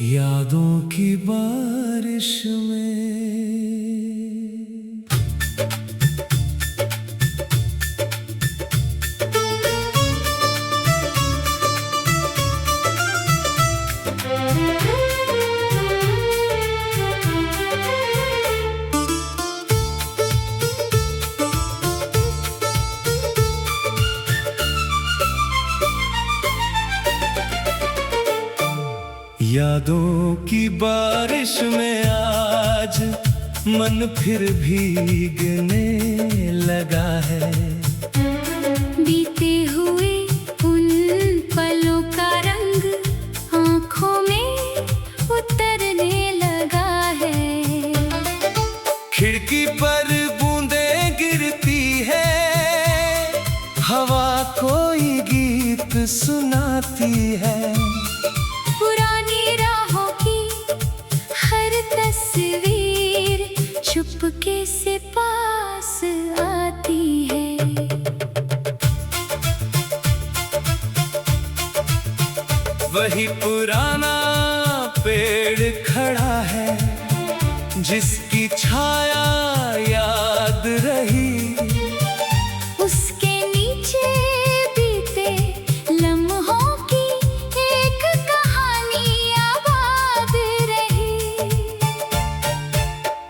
यादों की बारिश में यादों की बारिश में आज मन फिर भीगने लगा है। बीते हुए उन पलों का रंग आँखों में उतरने लगा है। खिड़की पर बूंदें गिरती है, हवा कोई गीत सुनाती है। चुपके से पास आती है। वही पुराना पेड़ खड़ा है, जिसकी छाया याद रही। उसके नीचे बीते लम्हों की एक कहानी आबाद रही।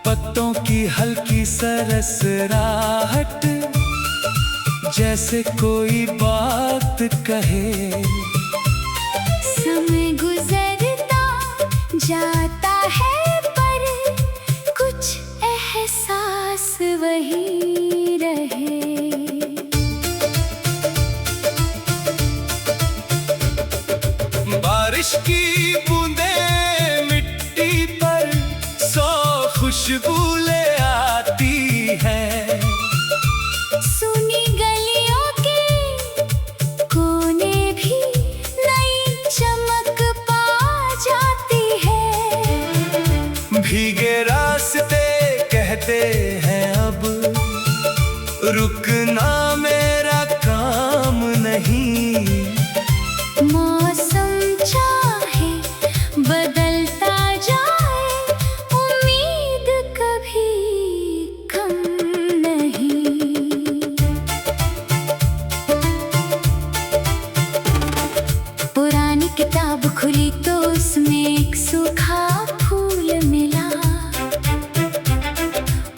पत्तों की हल्की सरसराहट, जैसे कोई बात कहे। समय गुजरता जाता है, पर कुछ एहसास वही रहे। बारिश की बूंदें मिट्टी पर सौ खुशबू ले आती है। सुनी गलियों के कोने भी नई चमक पा जाती है। भीगे रास्ते कहते हैं अब रुकना मेरा काम नहीं। मौसम चाहे बदलता जाए, उम्मीद कभी कम नहीं। पुरानी किताब खुली तो उसमें एक सूखा फूल मिला।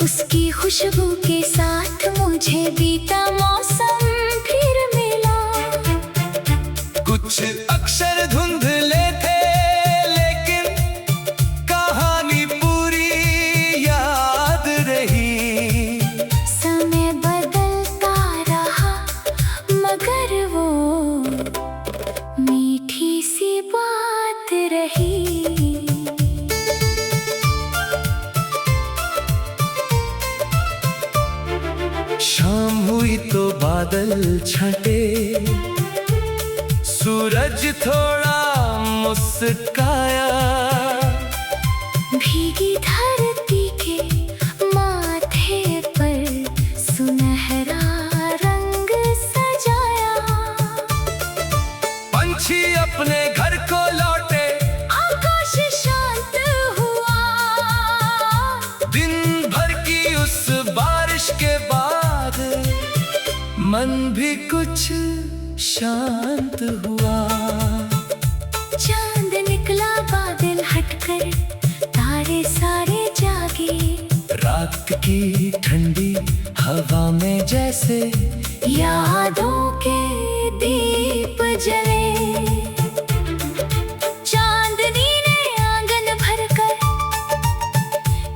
उसकी खुशबू के साथ मुझे बीता मौसम फिर मिला। कुछ अक्षर धुंधले थे, लेकिन कहानी पूरी याद रही। समय बदलता रहा, मगर वो मीठी सी बात रही। शाम हुई तो बादल छटे, सूरज थोड़ा मुस्काया। भीगी धरती के माथे पर सुनहरा रंग सजाया। पंछी अपने घर को लौटे, आकाश शांत हुआ। दिन भर की उस बारिश के बाद मन भी कुछ शांत हुआ। चांद निकला बादल हटकर, तारे सारे जागे। रात की ठंडी हवा में जैसे यादों के दीप जले। चांदनी ने आंगन भरकर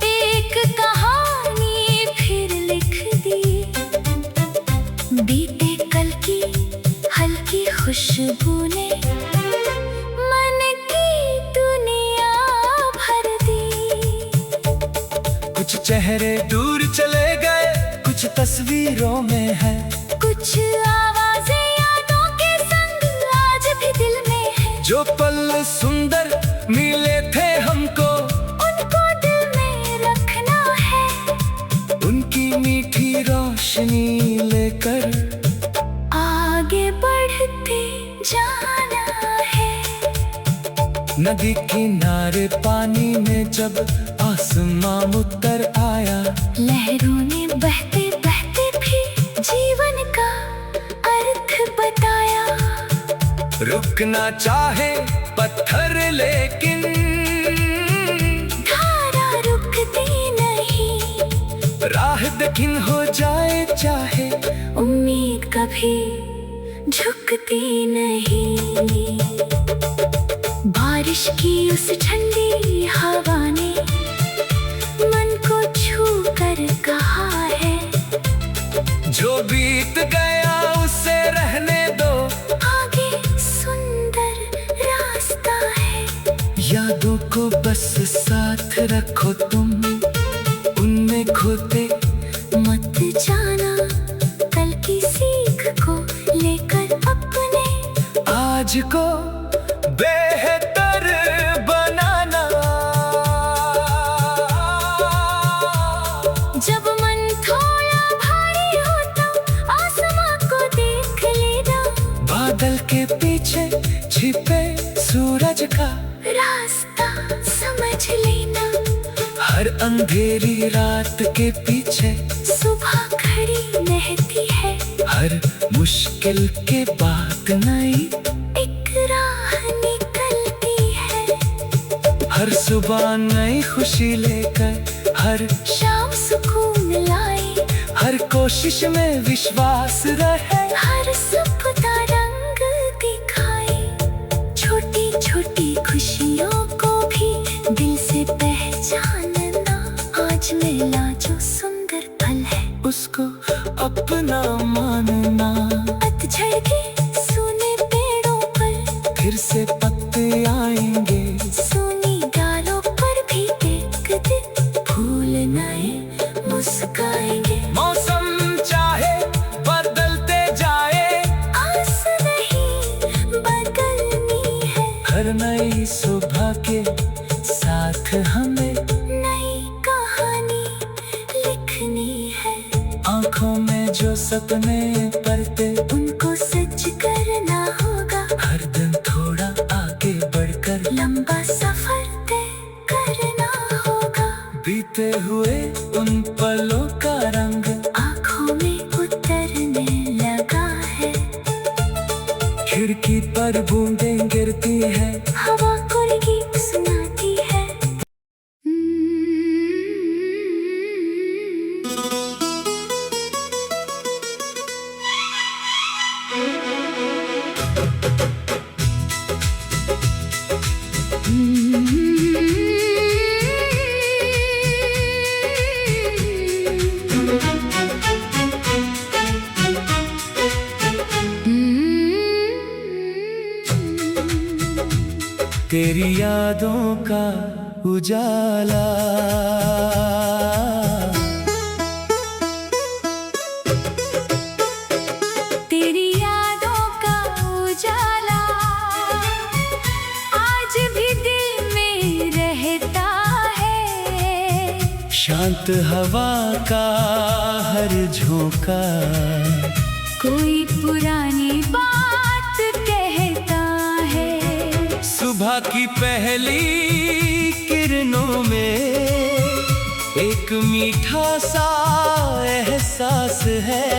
एक कहानी फिर लिख दी। बीते कल की हल्की खुशबू ने मन की दुनिया भर दी। कुछ चेहरे दूर चले गए, कुछ तस्वीरों में है। कुछ आवाजें यादों के संग आज भी दिल में है। जो पल सुंदर मिले थे हमको, उनको दिल में नदी किनारे पानी में जब आसमां उतर आया, लहरों ने बहते बहते भी जीवन का अर्थ बताया। रुकना चाहे पत्थर लेकिन धारा रुकती नहीं, राह दखिन हो जाए चाहे उम्मीद कभी झुकती नहीं। बारिश की उस ठंडी हवा ने मन को छू कर कहा है, जो बीत गया उसे रहने दो, आगे सुंदर रास्ता है। यादों को बस साथ रखो तुम, उनमें खोते मत जाना, कल की सीख को लेकर अपने आज को बेहतर बनाना। जब मन थोड़ा भारी हो तो आसमां को देख लेना, बादल के पीछे छिपे सूरज का रास्ता समझ लेना। हर अंधेरी रात के पीछे सुबह खड़ी रहती है, हर मुश्किल के बाद नई एक राह निकलती है। हर सुबह नई खुशी लेकर, हर शाम सुकून लाए, हर कोशिश में विश्वास रहे, हर सपना रंग दिखाए। छोटी छोटी खुशियों को भी दिल से पहचानना, आज मिला जो सुंदर पल है उसको अपना मानना। पतझड़ के सूने पेड़ों पर फिर से पत्ते आएंगे, सूनी डालों पर भी एक दिन फूल नए मुस्काएंगे। मौसम चाहे बदलते जाए, आस नहीं बदलनी है, हर नई सुबह के साथ हमें नई कहानी लिखनी है। आँखों में जो सपने पलते उनको सच करना होगा, हर दिन थोड़ा आगे बढ़कर लंबा सफर तय करना होगा। बीते हुए उन पलों का रंग आँखों में उतरने लगा है, खिड़की पर बूंदें गिरती है, हवा कोई गीत सुनाती है। तेरी यादों का उजाला, तेरी यादों का उजाला आज भी दिल में रहता है। शांत हवा का हर झोंका कोई पुरानी बात कहता है। सुबह की पहली किरणों में एक मीठा सा एहसास है।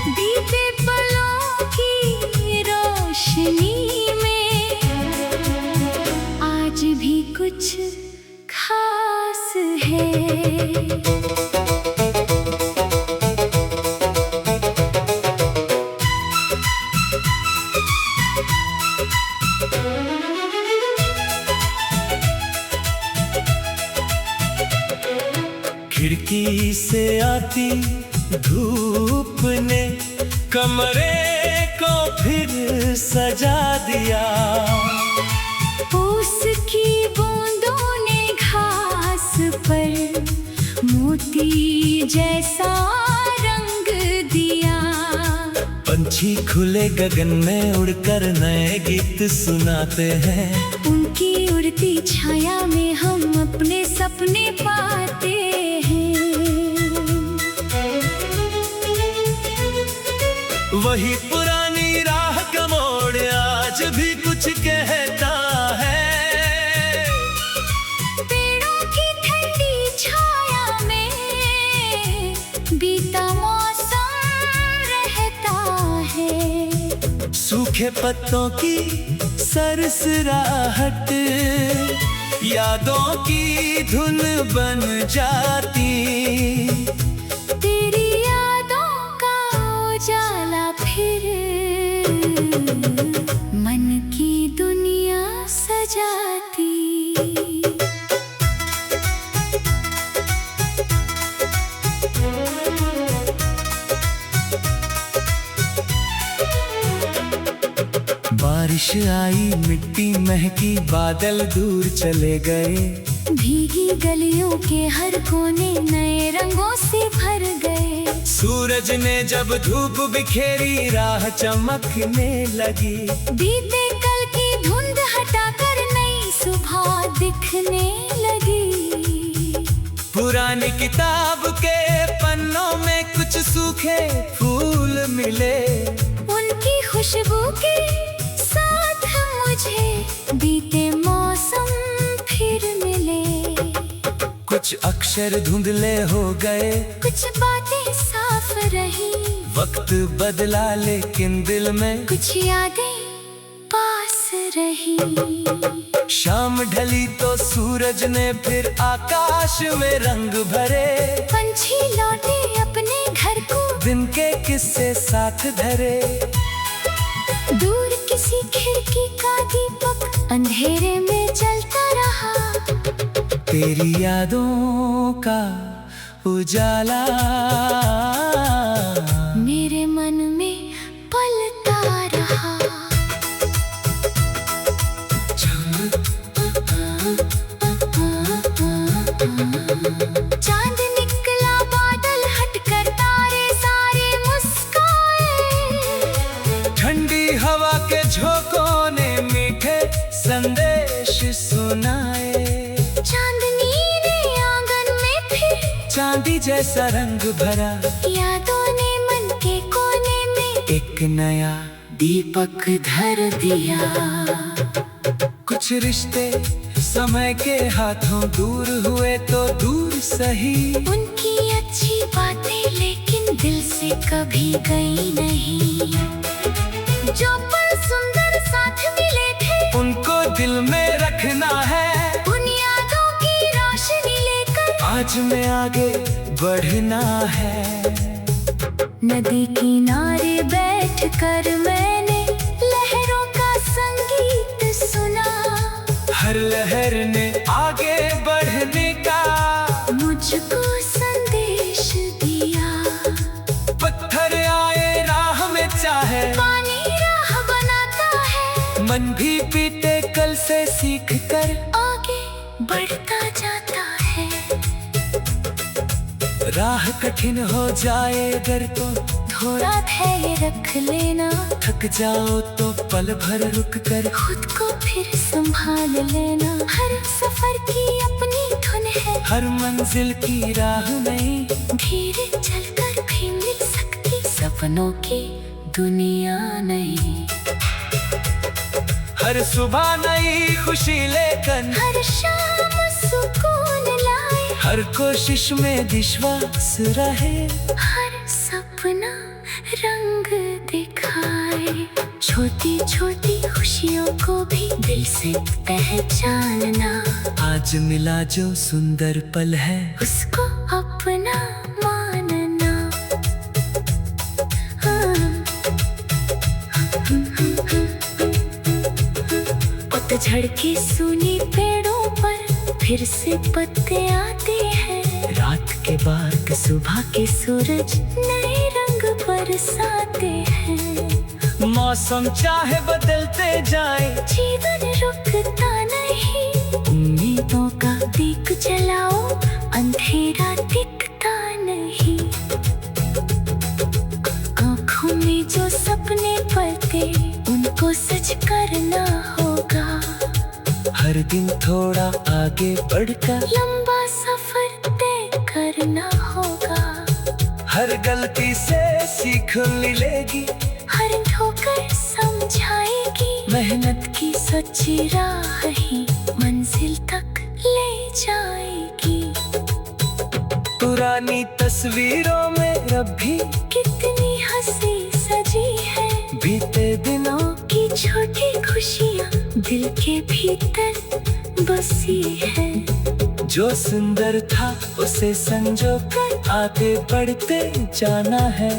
बीते पलों की रोशनी में आज भी कुछ खास है। खिड़की से आती धूप ने कमरे को फिर सजा दिया। उसकी बूंदों ने घास पर मोती जैसा रंग दिया। पंछी खुले गगन में उड़कर नए गीत सुनाते हैं। उनकी उड़ती छाया में हम अपने सपने पाते हैं। वही पुरानी राह का मोड़ आज भी कुछ कहता है। सूखे पत्तों की सरसराहट यादों की धुन बन जाती। तेरी यादों का उजाला फिर मन की दुनिया सजाती। बारिश आई, मिट्टी महकी, बादल दूर चले गए। भीगी गलियों के हर कोने नए रंगों से भर गए। सूरज ने जब धूप बिखेरी, राह चमकने लगी। बीते कल की धुंध हटाकर नई सुबह दिखने लगी। पुरानी किताब के पन्नों में कुछ सूखे फूल मिले। उनकी खुशबू के साथ मुझे बीते मौसम फिर मिले। कुछ अक्षर धुंधले हो गए, कुछ बातें साफ रही। वक्त बदला लेकिन दिल में कुछ यादें पास रही। शाम ढली तो सूरज ने फिर आकाश में रंग भरे। पंछी लौटे अपने घर को, दिन के किस्से साथ धरे। दूर किसी खिड़की का दीपक अंधेरे में जलता रहा। तेरी यादों का उजाला मेरे मन में पलता रहा। चांद निकला, बादल हटकर, तारे सारे मुस्काए। ठंडी हवा के झोंकों ने मीठे संदेश सुनाए। चांदनी ने आंगन में फिर चांदी जैसा रंग भरा। यादों ने मन के कोने में एक नया दीपक धर दिया। कुछ रिश्ते समय के हाथों दूर हुए तो दूर सही। उनकी अच्छी बातें लेकिन दिल से कभी गई नहीं। जो पल सुंदर साथ मिले थे, उनको दिल में रखना है। उन यादों की रोशनी लेकर आज में आगे बढ़ना है। नदी किनारे बैठकर मैंने लहरों का संगीत सुना। हर लहर ने आगे बढ़ने का मुझको संदेश दिया। पत्थर आए राह में चाहे, पानी राह बनाता है। मन भी बीते कल से सीख कर आगे बढ़ता जाता है। राह कठिन हो जाए अगर तो थोड़ा धैर्य रख लेना। थक जाओ तो पल भर रुक कर खुद को फिर संभाल लेना। हर सफर की अपनी धुन है, हर मंजिल की राह नहीं। धीरे चलकर भी मिल सकती सपनों की दुनिया नहीं। हर सुबह नई खुशी लेकर, हर शाम सुकून लाए। हर कोशिश में विश्वास रहे। हर सपना रंग दिखाए। छोटी छोटी खुशियों को भी दिल से पहचानना। आज मिला जो सुंदर पल है, उसको अपना मानना। पतझड़ के सूनी पेड़ों पर फिर से पत्ते आते हैं। रात के बाद सुबह के सूरज नए रंग बरसाते हैं। मौसम चाहे बदलते जाए, जीवन रुकता नहीं। उम्मीदों का दीप जलाओ, अंधेरा दिखता नहीं। आँखों में जो सपने पलते, उनको सच करना होगा। हर दिन थोड़ा आगे बढ़कर लंबा सफर तय करना होगा। हर गलती से सीख मिलेगी, हर ठोकर समझाएगी। मेहनत की सच्ची राह ही मंजिल तक ले जाएगी। पुरानी तस्वीरों में अब भी कितनी हंसी सजी है। बीते दिनों छोटी खुशियाँ दिल के भीतर बसी है। जो सुंदर था उसे संजो कर आगे बढ़ते जाना है।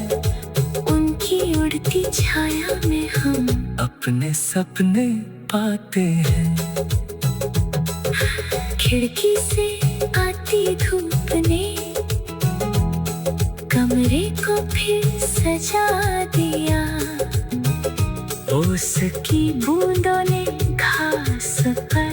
उनकी उड़ती छाया में हम अपने सपने पाते हैं। खिड़की से आती धूप ने कमरे को फिर सजा दिया। ओस की बूंदों ने घास पर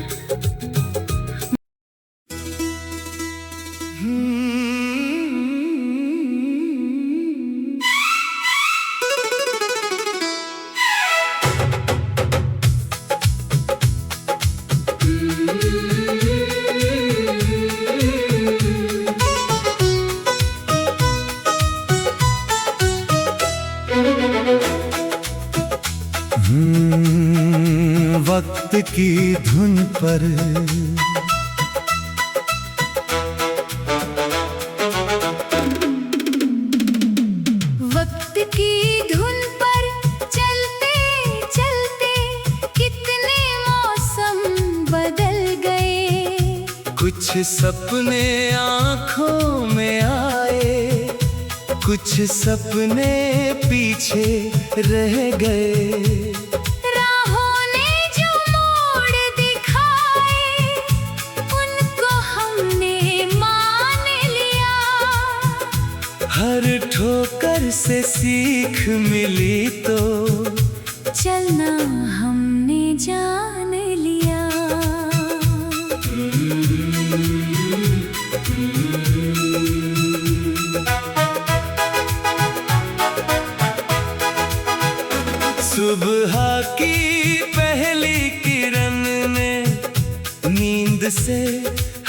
वक्त की धुन पर वक्त की धुन पर चलते चलते कितने मौसम बदल गए। कुछ सपने आँखों में आए, कुछ सपने पीछे रह गए। राहों ने जो मोड़ दिखाए उनको हमने मान लिया। हर ठोकर से सीख मिली तो चलना हमने जान लिया। सुबह की पहली किरण ने नींद से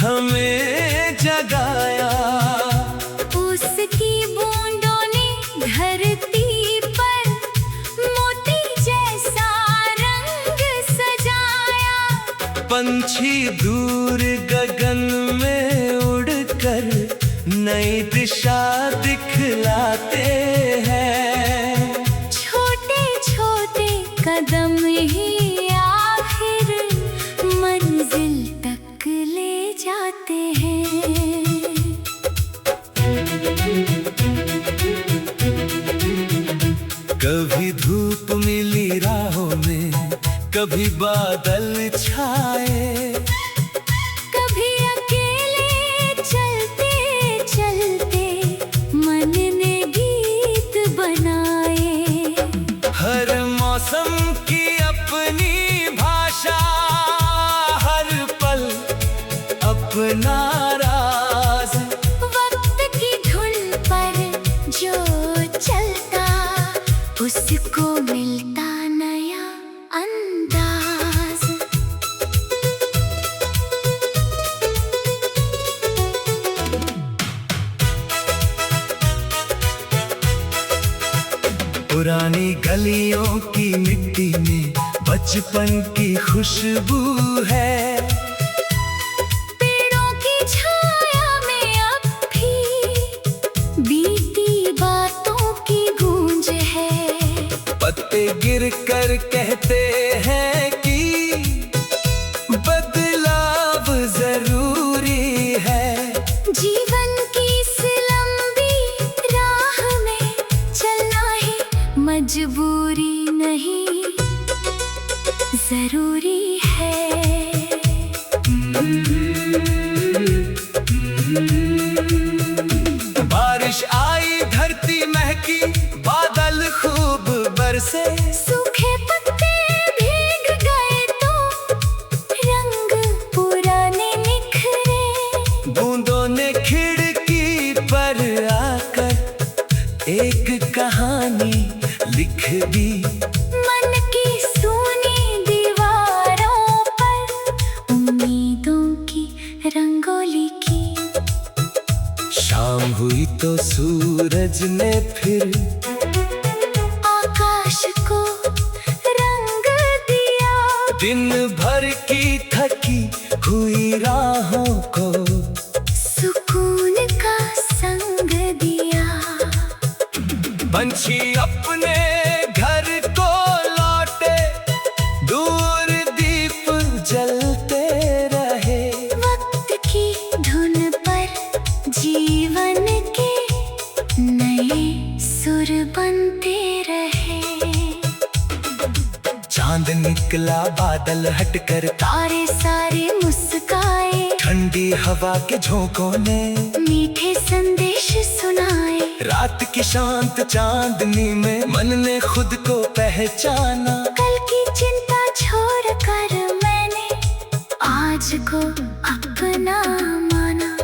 हमें जगाया। उसकी बूंदों ने धरती पर मोती जैसा रंग सजाया। पंछी दूर गगन में उड़कर नई दिशा दिखलाते हैं। छोटे छोटे कदम ही आखिर मंजिल तक ले जाते हैं। कभी धूप मिली राहों में, कभी बादल छाए। कभी अकेले चलते चलते मन ने गीत बनाए। हर मौसम की अपनी भाषा, हर पल अपना राज। वक्त की धुन पर जो चलता उसको मिलता नया अंदाज। पुरानी गलियों की मिट्टी में बचपन की खुशबू है। पेड़ों की छाया में अब भी बीती बातों की गूंज है। पत्ते गिर कर कहते हैं कि बदलाव जरूरी है। जीवन की इस लंबी राह में चलना ही मजबूरी नहीं जरूरी है। बारिश आई, धरती महकी, बादल खूब बरसे। सूखे पत्ते भीग गए तो रंग पुराने निखरे। बूंदों ने खिड़की पर आकर एक कहानी लिख दी। मन की सूनी दीवारों पर उम्मीदों की रंगोली की। शाम हुई तो सूरज ने फिर आकाश को रंग दिया। दिन भर की थकी हुई राहों को सुकून का संग दिया। पंछी अपने घर को लौटे, निकला बादल हटकर, तारे सारे मुस्काए, ठंडी हवा के झोंकों ने मीठे संदेश सुनाए। रात की शांत चांदनी में मन ने खुद को पहचाना। कल की चिंता छोड़कर मैंने आज को अपना माना।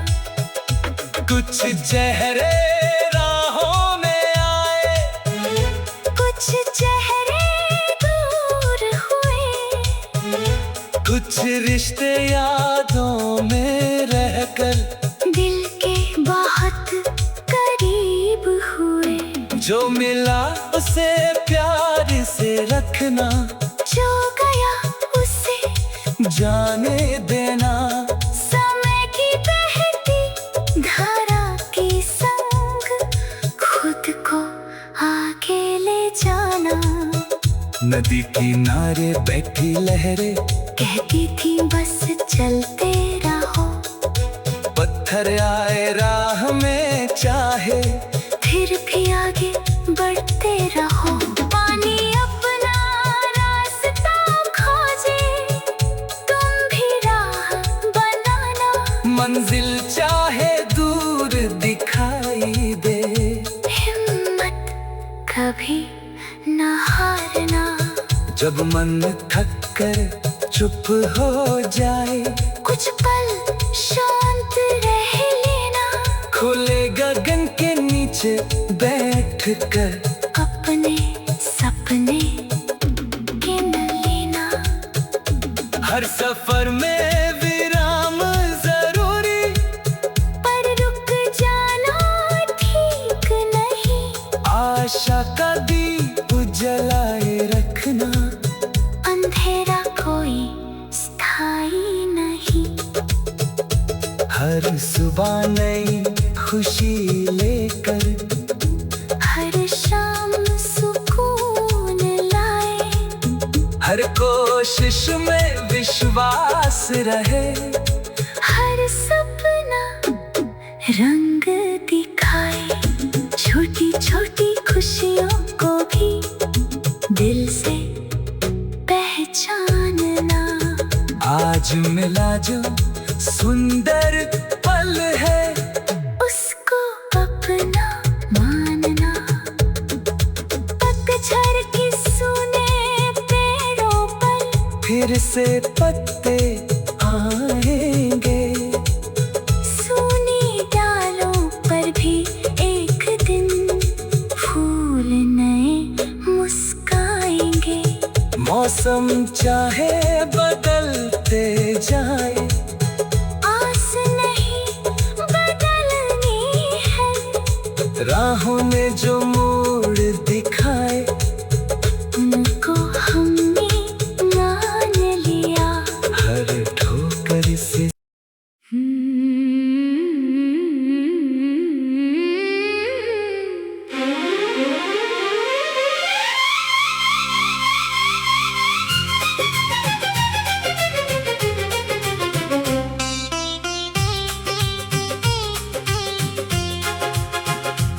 कुछ चेहरे राहों में आए, कुछ चेहरे दूर हुए, कुछ रिश्ते यादों में रहकर दिल के बहुत करीब हुए। जो मिला उसे प्यार से रखना, जो गया उसे जाने देना। समय की बहती धारा के संग खुद को आगे ले जाना। नदी किनारे बैठी लहरें कहती थी बस चलते रहो, पत्थर आए राह में चाहे फिर भी आगे बढ़ते रहो। पानी अपना रास्ता खोजे, तुम भी राह बनाना। मंजिल चाहे दूर दिखाई दे, हिम्मत कभी न हारना। जब मन थक कर चुप हो जाए, कुछ पल शांत रह लेना। खुले गगन के नीचे बैठ कर अपने सपने गिन लेना। हर सफर में विराम जरूरी, पर रुक जाना ठीक नहीं। आशा का दीप जलाए रखना। अंधेरा कोई स्थायी नहीं। हर सुबह नई खुशी लेकर, हर शाम सुकून लाए। हर कोशिश में विश्वास रहे, हर सपना रंग दिखाए। छोटी छोटी खुशियों को भी दिल से पहचानना। आज मिला जो सुंदर पल है, उसको अपना मानना। पतझड़ की सूने पेड़ों पर फिर से पत्ते आएंगे। सूनी डालों पर भी एक दिन फूल नए मुस्काएंगे। मौसम चाहे बदलते जाए, आस नहीं बदलनी है। राहों में जो मोड़ दिखाए, उनको हमने मान लिया। हर ठोकर से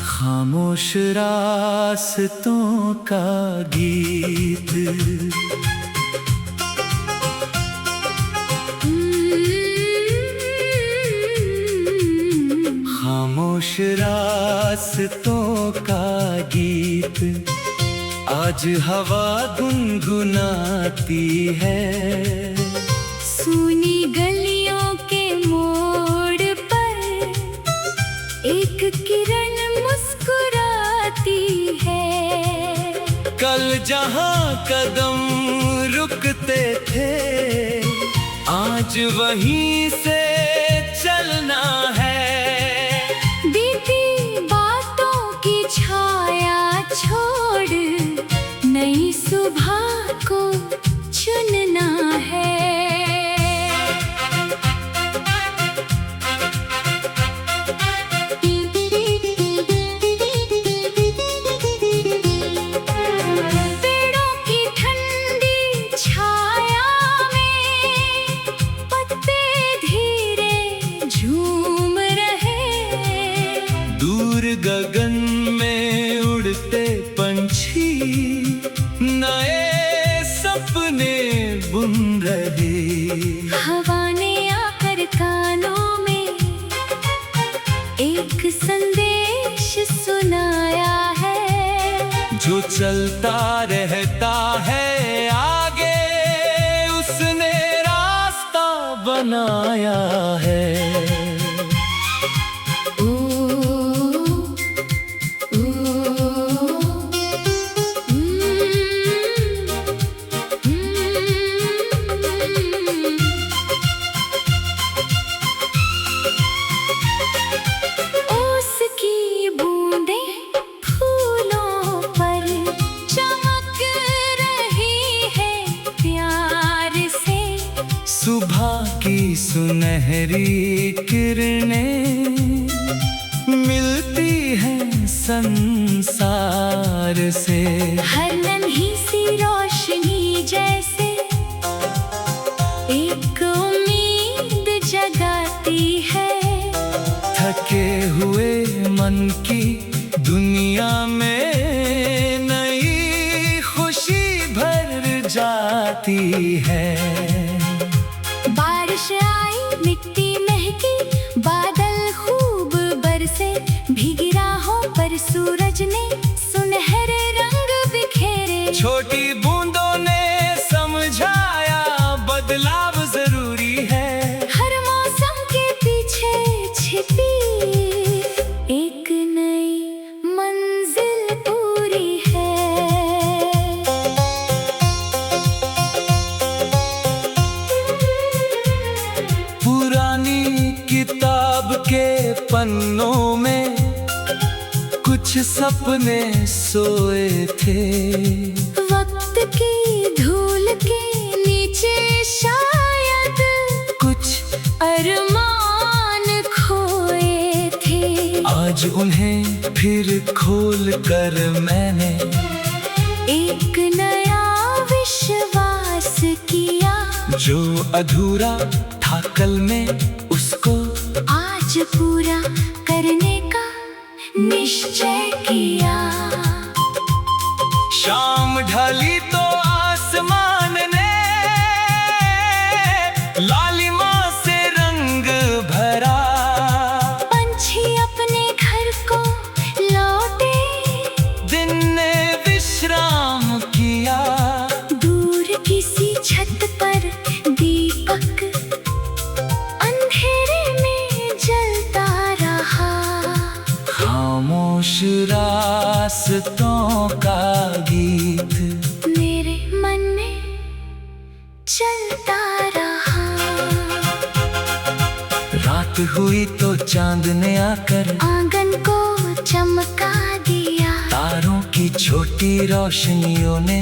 खामोश रास्तों का गीत, खामोश रास्तों का गीत। आज हवा गुनगुनाती है, सूनी गलियों के मोड़ पर एक किरण मुस्कुराती है। कल जहां कदम रुकते थे, आज वहीं से चलना है। बीती बातों की छाया छोड़ नई सुबह को चुनना है। पेड़ों की ठंडी छाया में पत्ते धीरे झूम रहे। दूर गगन में उड़ते पंछी नए सपने संदेश सुनाया है। जो चलता रहता है आगे, उसने रास्ता बनाया है। सुबह की सुनहरी किरणें मिलती हैं संसार से। हर नन्ही सी रोशनी जैसे एक उम्मीद जगाती है। थके हुए मन की दुनिया में नई खुशी भर जाती है। बारिश आई, मिट्टी महकी, बादल खूब बरसे, भीगी राहों पर सूरज ने सुनहरे रंग बिखेरे। छोटी बूंदों ने समझाया बदलाव जरूरी है। हर मौसम के पीछे छिपी एक नई मंजिल पूरी है। किताब के पन्नों में कुछ सपने सोए थे। वक्त की धूल के नीचे शायद कुछ अरमान खोए थे। आज उन्हें फिर खोल कर मैंने एक नया विश्वास किया। जो अधूरा था कल में उसको आज पूरा करने का निश्चय किया। शाम ढली तो आसमान ने लालिमा से रंग भरा। पंछी अपने घर को लौटे, दिन ने विश्राम किया। दूर किसी छत पर दीपक खामोश रास्तों का गीत मेरे मन में चलता रहा। रात हुई तो चांद ने आकर आंगन को चमका दिया। तारों की छोटी रोशनियों ने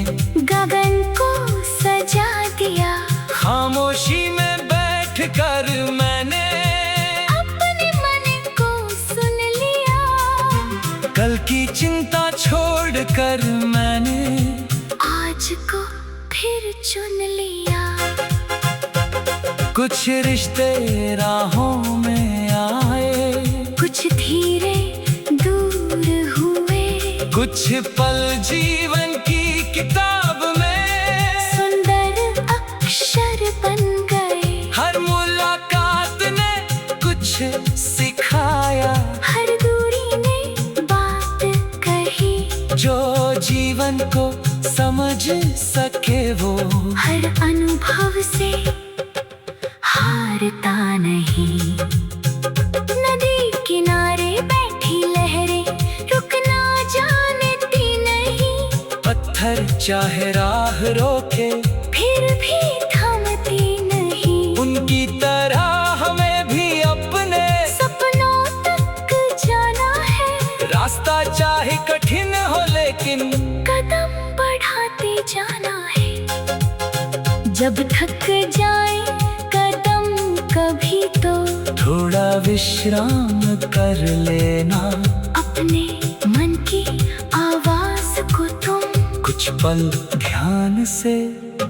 गगन को सजा दिया। खामोशी में बैठकर मैंने कल की चिंता छोड़कर मैंने आज को फिर चुन लिया। कुछ रिश्ते राहों में आए, कुछ धीरे दूर हुए। कुछ पल जीवन की किताब में सुंदर अक्षर बन गए। हर मुलाकात ने कुछ सिखाया। हर जो जीवन को समझ सके वो हर अनुभव से हारता नहीं। नदी किनारे बैठी लहरें रुकना जानती नहीं। पत्थर चाहे राह रोके फिर भी थमती नहीं। उनकी तरह हमें भी अपने सपनों तक जाना है। रास्ता चाहे कठिन हो लेकिन कदम बढ़ाते जाना है। जब थक जाए कदम कभी तो थोड़ा विश्राम कर लेना। अपने मन की आवाज को तुम कुछ पल ध्यान से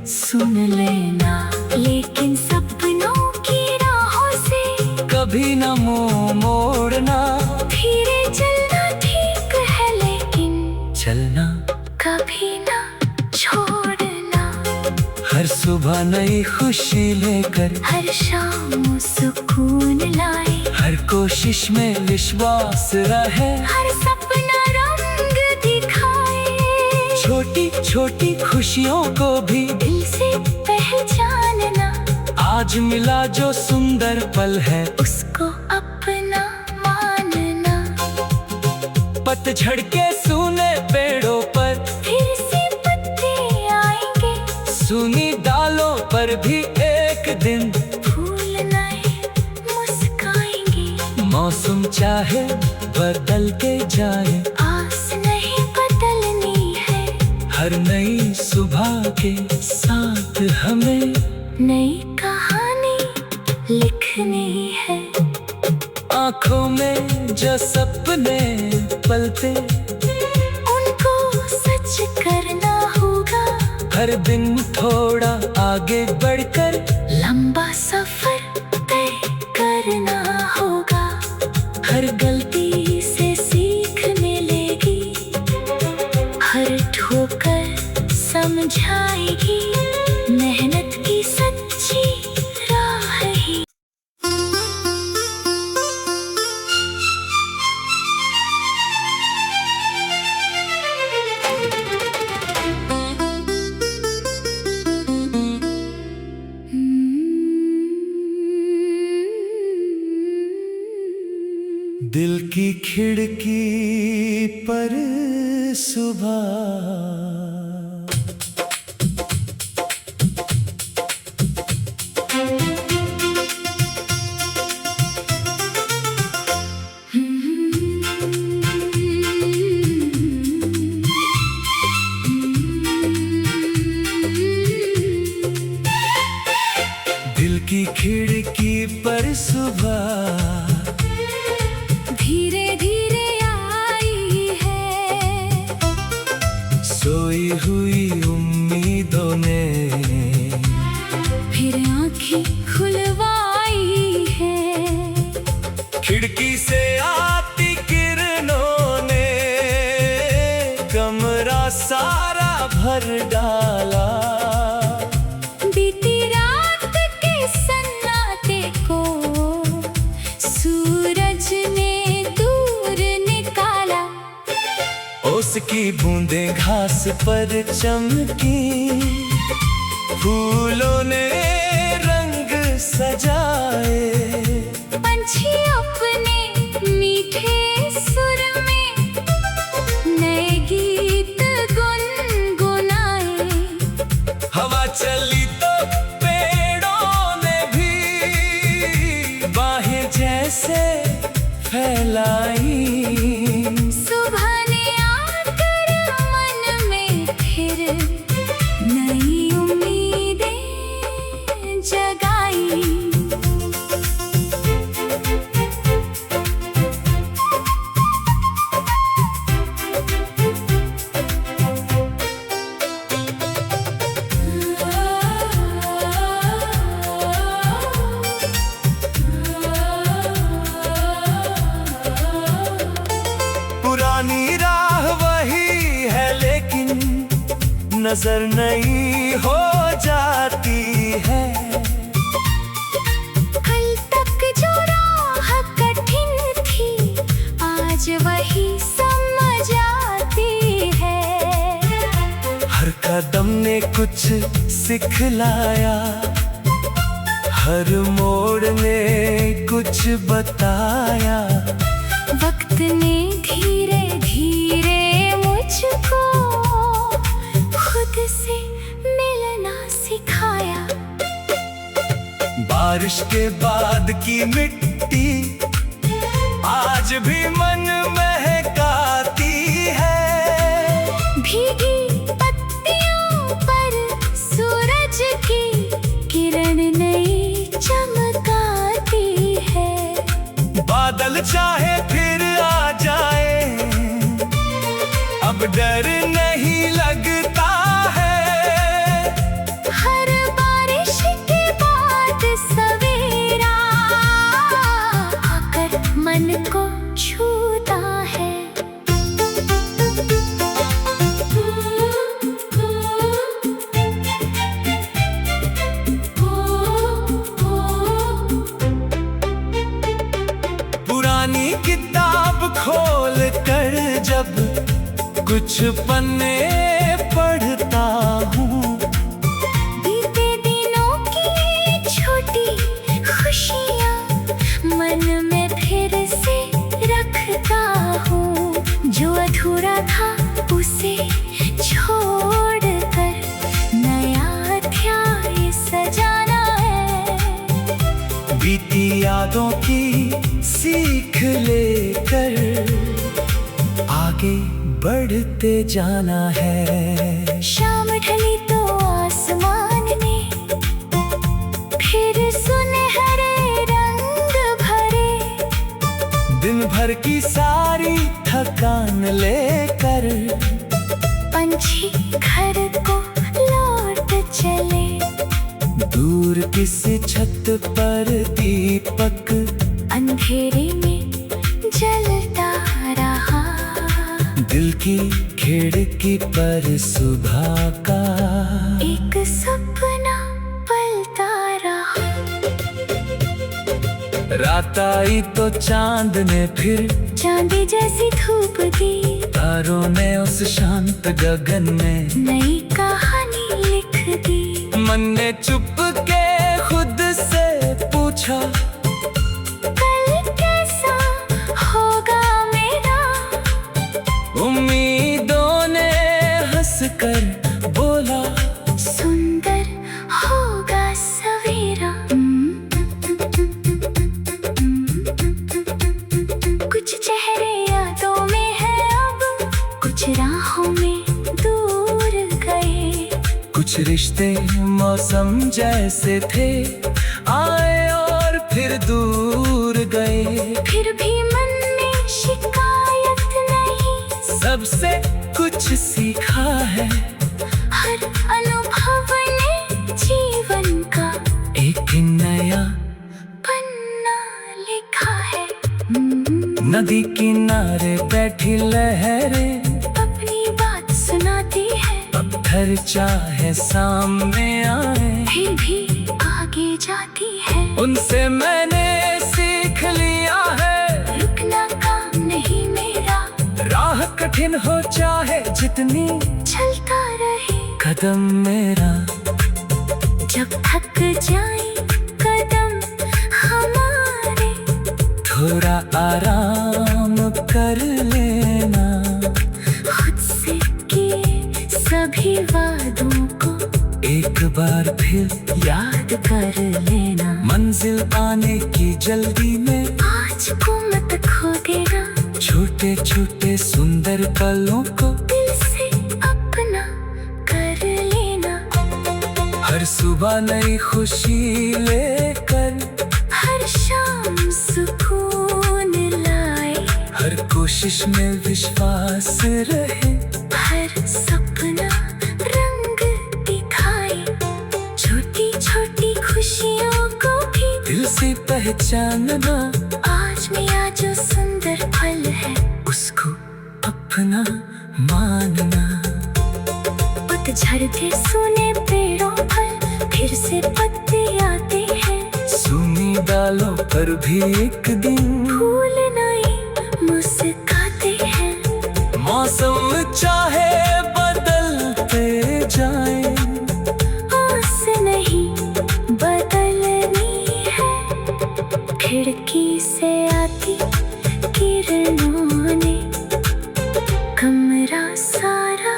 सुन लेना। लेकिन सपनों की राहों से कभी न मुंह मोड़ना। धीरे चलना ठीक है लेकिन चलना कभी ना छोड़ना। हर सुबह नई खुशी लेकर हर शाम सुकून लाए। हर कोशिश में विश्वास रहे, हर सपना रंग दिखाए। छोटी छोटी खुशियों को भी दिल से पहचानना, आज मिला जो सुंदर पल है उसको अपना मानना। पतझड़ के सूने पेड़ों पर फिर से पत्ते आएंगे, सूनी डालों पर भी एक दिन फूल नए मुस्काएंगे। मौसम चाहे बदल के जाए, आस नहीं बदलनी है। हर नई सुबह के साथ हमें नई कहानी लिखनी है। आँखों में जो सपने पलते उनको सच करना होगा। हर दिन थोड़ा आगे बढ़कर लंबा सफर तय करना होगा। हर गलती से सीख मिलेगी, हर ठोकर समझाएगी। मेहनत की सच्ची राह ही। दिल की खिड़की पर सुबह दिल की खिड़की पर सुबह धीरे धीरे आई है। सोई हुई उम्मीदों ने फिर आँखें खुलवाई है। खिड़की से आती किरणों ने कमरा सारा भर डाला। बीती रात के सन्नाटे को सूरज ने दूर निकाला। ओस की बूंदें घास पर चमकी, फूलों ने रंग सजाए। पंछी अपने मीठे सुर में नए गीत गुनगुनाए। हवा चली तो पेड़ों ने भी बाहें जैसे फैलाई। सुबह ने आकर मन में फिर नई उम्मीदें जगाई। पुरानी राह वही है लेकिन नजर नई हो जाती है। कल तक जो राह कठिन थी, आज वही समझ आती है। हर कदम ने कुछ सिखलाया, हर मोड़ ने कुछ बताया। वक्त ने धीरे धीरे मुझको खुद से मिलना सिखाया। बारिश के बाद की मिट्टी आज भी मन महकाती है। भीगी पत्तियों पर सूरज की किरण नई चमकाती है। बादल चाहे फिर आ जाए, अब डर नहीं लगता है। हर बारिश के बाद सवेरा आकर मन को छूता है। पुरानी किताब खोल कर जब कुछ पन्ने पढ़ता हूँ, बीते दिनों की छोटी खुशियाँ मन में फिर से रखता हूँ। जो अधूरा था उसे छोड़कर नया अध्याय सजाना है। बीती यादों की सीख लेकर आगे बढ़ते जाना है। शाम ढली तो आसमान ने फिर सुनहरे रंग भरे, दिन भर की सारी थकान लेकर पंछी घर को लौट चले। दूर किसी छत पर दीपक अंधेरे में जलता रहा, दिल की खिड़की पर सुबह का एक सपना पलता रहा। रात आई तो चांद ने फिर चांदी जैसी धूप दी, तारों ने उस शांत गगन में नई कहानी लिख दी। मन ने चुप के खुद से पूछा, कल कैसा होगा मेरा। उम्मीदों ने हंसकर बोला, सुंदर होगा सवेरा। कुछ चेहरे यादों में है अब, कुछ राहों में दूर गए। कुछ रिश्ते मौसम जैसे थे, आए और फिर दूर गए। फिर भी मन में शिकायत नहीं, सबसे कुछ सीखा है। हर अनुभव ने जीवन का एक नया पन्ना लिखा है। नदी किनारे बैठी लहरें अपनी बात सुनाती है, पत्थर चाहे सामने आए, फिर भी आगे जाती है। उनसे मैंने सीख लिया है, रुकना काम नहीं मेरा, राह कठिन हो चाहे जितनी, चलता रहे कदम मेरा। जब थक जाए कदम हमारे, थोड़ा आराम कर लेना, खुद से किए सभी वादों को एक बार फिर याद कर लेना। मंजिल पाने की जल्दी में आज को मत खो देना, छोटे छोटे सुंदर पलों को दिल से अपना कर लेना। हर सुबह नई खुशी लेकर, हर शाम सुकून लाए, हर कोशिश में विश्वास रहे, हर सपना रंग दिखाए। छोटी छोटी खुशियों को भी दिल से पहचानना, आज मेरा जो सुंदर पल है उसको अपना मानना। पतझड़ सुने पेड़ों पर फिर से पत्ते आते हैं, सूनी डालों पर भी एक दिन फूल नए मुस्कुराते हैं। मौसम चाहे बदलते जाए, आस नहीं बदलनी है, खिड़की से आती किरणों ने कमरा सारा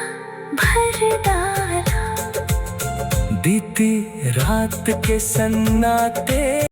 भर डाला। बीती रात के सन्नाटे